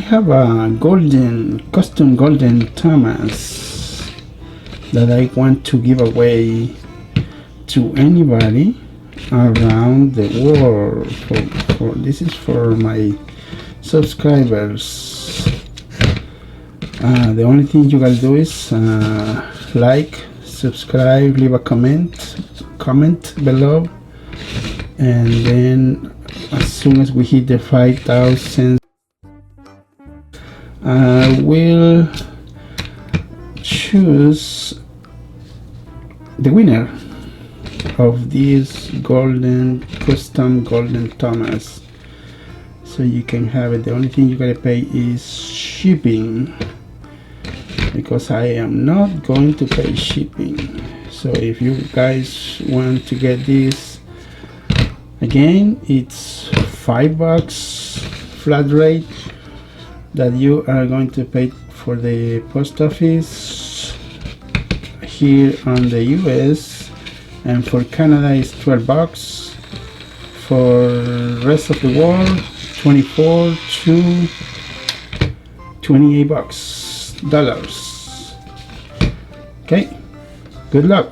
have a custom golden Thomas that I want to give away to anybody around the world. This is for my subscribers. The only thing you gotta do is like, subscribe, leave a comment below, and then as soon as we hit the 5,000, I will choose the winner of this custom golden Thomas, so you can have it. The only thing you gotta pay is shipping, because I am not going to pay shipping. So if you guys want to get this, again, it's $5 flat rate that you are going to pay for the post office here on the US, and for Canada is $12. For rest of the world, $24 to $28 dollars. Okay, good luck.